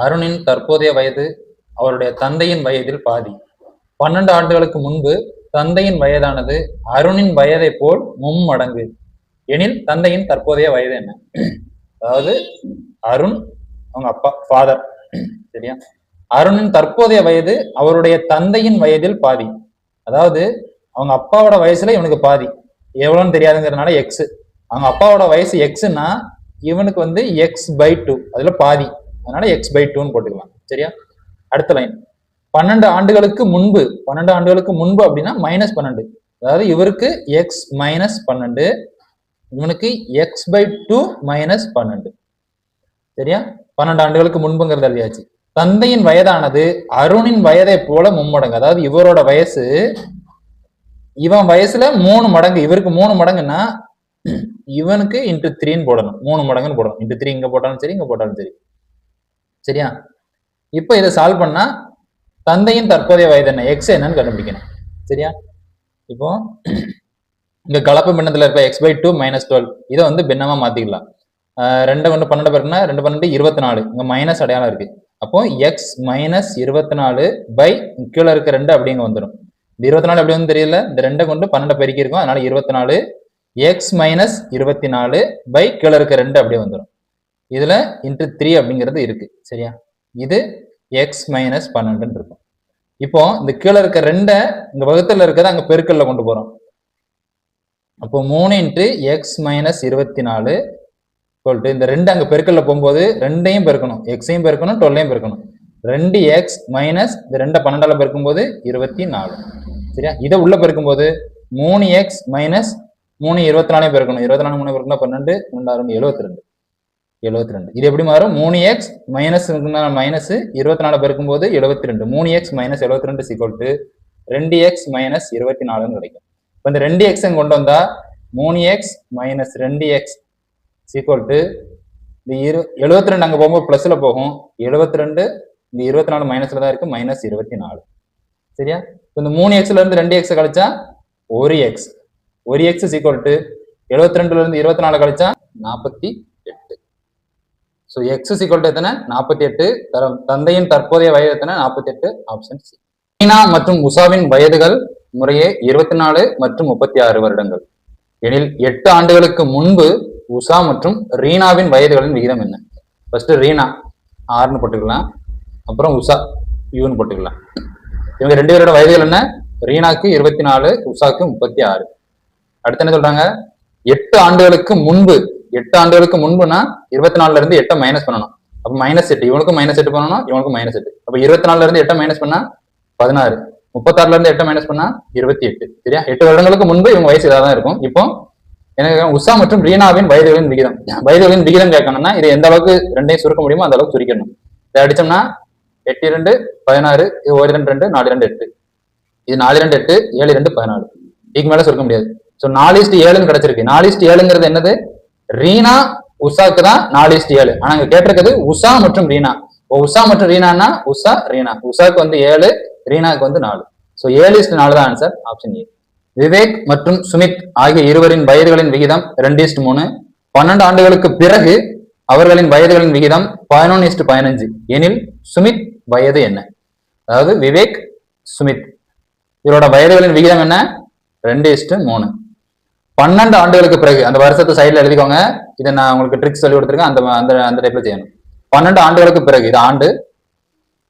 அருணின் தற்போதைய வயது அவருடைய தந்தையின் வயதில் பாதி. 12 ஆண்டுகளுக்கு முன்பு தந்தையின் வயதானது அருணின் வயதை போல் மும்மடங்கு எனில் தந்தையின் தற்போதைய வயது என்ன? அதாவது அருண் அவங்க அப்பா ஃபாதர், சரியா? அருணின் தற்போதைய வயது அவருடைய தந்தையின் வயதில் பாதி. அதாவது அவங்க அப்பாவோட வயசுல இவனுக்கு பாதி, எவ்வளவுன்னு தெரியாதுங்கிறதுனால எக்ஸ். அவங்க அப்பாவோட வயசு எக்ஸ்னா இவனுக்கு வந்து x/2, அதுல பாதி, அதனால x/2ன்னு போட்டுக்கலாம், சரியா? அடுத்த லைன், 12 ஆண்டுகளுக்கு முன்பு. 12 ஆண்டுகளுக்கு முன்பு அப்படின்னா -12, அதாவது இவருக்கு x-12, இவனுக்கு x/2 -12, சரியா? 12 ஆண்டுகளுக்கு முன்புங்கிறது எழுதியாச்சு. தந்தையின் வயதானது அருணின் வயதை போல மும்மடங்கு. அதாவது இவரோட வயசு இவன் வயசுல 3 மடங்கு, இவருக்கு 3 மடங்குன்னா இவனுக்கு இன்ட்டு 3ன்னு போடணும், 3 மடங்குன்னு போடணும். இன்ட்டு 3 இங்க போட்டாலும் சரி, இங்க போட்டாலும் சரி, சரியா? இப்ப இதை சால்வ் பண்ணா தந்தையின் தற்போதைய வயது என்ன, எக்ஸ் என்னன்னு கண்டுபிடிக்கணும், சரியா? இப்போ இங்க கலப்பு பின்னத்துல இருக்க x/2 -12 இதை வந்து பின்னமா மாத்திக்கலாம். 2 கொண்டு 12 பெருக்குன்னா 2 12 24, இங்க மைனஸ் அடையாளம் இருக்கு. அப்போ x -24 பை கீழே இருக்க 2 அப்படிங்க வந்துடும். இந்த 24 எப்படி வந்து தெரியல, இந்த 2 கொண்டு 12 பெருக்கி இருக்கும், அதனால 24, x -24 பை கீழே இருக்க 2 அப்படியே வந்துடும். இதுல இன்ட்டு 3 அப்படிங்கிறது இருக்கு, சரியா? இது x -12 இருக்கும். இப்போ இந்த கீழே இருக்க 2 இந்த வகுத்துல இருக்கிறத அங்க பெருக்கல்ல கொண்டு போறோம். அப்போ 3 × x -24 இந்த 2 அங்க பெருக்கல்ல போகும்போது 2ஐயும் பெருக்கணும், எக்ஸையும் பெருக்கணும், 12ஐயும் பெருக்கணும். 2x மைனஸ் இந்த 2 12ஆல பெருக்கும்போது 24, சரியா? இதை உள்ள பெருக்கும்போது 3x மைனஸ் 3 24 பெருக்கணும், 24 3 பெருக்கணும் 12, 2 6 72. இது எப்படி மாறும்? 3x மைனஸ் மைனஸ் 24 பெருக்கும்போது 72, 3x - 72 2x - 24ன்னு கிடைக்கும். இப்போ இந்த 2x கொண்டு வந்தா 3x - 2x இந்த 72 அங்க போகும்போது பிளஸ்ல போகும், 72 இந்த 24 மைனஸ்ல தான் இருக்கு, -24, சரியா? இந்த 3xல இருந்து 2x கழிச்சா 1x, 1x 72ல இருந்து 24 கழிச்சா 48. ஸோ x எத்தனை? 48. தந்தையின் தற்போதைய வயது எத்தனை? 48. Option C. ரீனா மற்றும் உஷாவின் வயதுகள் முறையே 24 மற்றும் 36 வருடங்கள் எனில் 8 ஆண்டுகளுக்கு முன்பு உஷா மற்றும் ரீனாவின் வயதுகளின் விகிதம் என்ன? ஃபர்ஸ்ட் ரீனா ஆர்னு போட்டுக்கலாம், அப்புறம் உஷா யூன்னு போட்டுக்கலாம். இவங்க 2 பேரோட வயதுகள் என்ன? ரீனாக்கு 24, உஷாக்கு 36. அடுத்து என்ன சொல்றாங்க? 8 ஆண்டுகளுக்கு முன்பு. 8 ஆண்டுகளுக்கு முன்புனா 24ல இருந்து 8 மைனஸ் பண்ணணும், அப்ப -8, இவனுக்கும் -8 பண்ணணும், இவனுக்கும் -8. அப்ப 24ல இருந்து 8 மைனஸ் பண்ணா 16, 36ல இருந்து 8 மைனஸ் பண்ணா 28, சரியா? 8 வருடங்களுக்கு முன்பு இவங்க வயசு இதாக தான் இருக்கும். இப்போ எனக்கு உஷா மற்றும் ரீனாவின் வயதுகளின் விகிதம், வயதுகளின் விகிதம் கேட்கணும்னா இது எந்த அளவுக்கு 2ஐயும் சுருக்க முடியுமோ அந்த அளவுக்கு சுருக்கணும். இதை அடிச்சோம்னா 8 2 16, இது 1 2 2 4 2 8, இது 4 2 8, 7 2 14, இதுக்கு மேல சுருக்க முடியாது. ஸோ 4:7ன்னு கிடைச்சிருக்கு. 4:7ங்கிறது என்னது? ரீனா உஷாக்கு தான் 4:7. ஆனா இங்க கேட்டிருக்கிறது உஷா மற்றும் ரீனா. உஷா மற்றும் ரீனானா உஷா ரீனா, உஷாக்கு வந்து 7, ரீனாக்கு வந்து 4. ஸோ 7:4 தான் ஆன்சர், ஆப்ஷன் ஏ. விவேக் மற்றும் சுமித் ஆகிய இருவரின் வயதுகளின் விகிதம் 2:3. 12 ஆண்டுகளுக்கு பிறகு அவர்களின் வயதுகளின் விகிதம் 11:15 எனில் சுமித் வயது என்ன? அதாவது விவேக் சுமித் இவரோட வயதுகளின் விகிதம் என்ன? 2:3. 12 ஆண்டுகளுக்கு பிறகு, அந்த வருஷத்தை சைட்ல எழுதிக்கோங்க, இதை நான் உங்களுக்கு ட்ரிக்ஸ் சொல்லி கொடுத்துருக்கேன், அந்த டைப்ல செய்யணும். 12 ஆண்டுகளுக்கு பிறகு இது ஆண்டு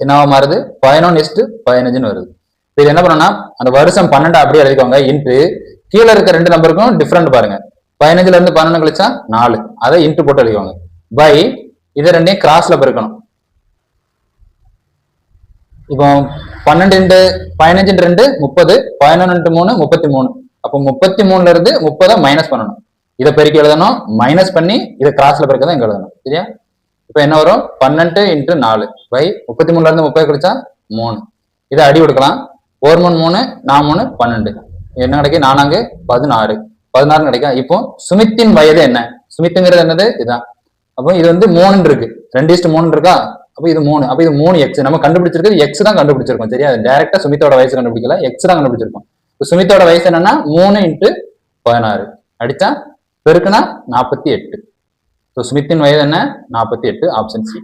என்னவா மாறுது? 11:15ன்னு வருது. இது என்ன பண்ணணும்னா அந்த வருஷம் 12 அப்படியே எழுதிக்கோங்க, இன்ட்டு கீழே இருக்க 2 நம்பருக்கும் டிஃப்ரெண்ட் பாருங்க. 15ல இருந்து 11 கழிச்சா 4, அதை இன்ட்டு போட்டு எழுதிக்கோங்க. பை இதை 2ஐயும் கிராஸ்ல பெருக்கணும். இப்போ 12 × 15 × 2 30, 11 × 3 33. அப்போ 33ல இருந்து 30 மைனஸ் பண்ணணும், இதை பெருக்கி எழுதணும், மைனஸ் பண்ணி இதை கிராஸ்ல பெருக்க தான் இங்க எழுதணும், சரியா? இப்போ என்ன வரும்? 12 × 4 பை 33ல இருந்து 30 கழிச்சா 3. இதை அடி கொடுக்கலாம், 4 3 3 4 3 12, என்ன கிடைக்கும்? 4 16, 16 கிடைக்கும். இப்போ சுமித்தின் வயது என்ன? சுமித்துங்கிறது என்னது? இதுதான். அப்போ இது வந்து 3 இருக்கு, 2:3 இருக்கா? அப்போ இது 3, அப்போ இது 3x. நம்ம கண்டுபிடிச்சிருக்கிறது x தான் கண்டுபிடிச்சிருக்கோம், சரியா? டைரக்டா சுமித்தோட வயசு கண்டுபிடிக்கல, x தான் கண்டுபிடிச்சிருக்கோம். சுமித்தோட வயசு என்னன்னா 3 × 16 அடிச்சா பெருக்குனா 48. சுமித்தின் வயது என்ன? 48, ஆப்ஷன் சி.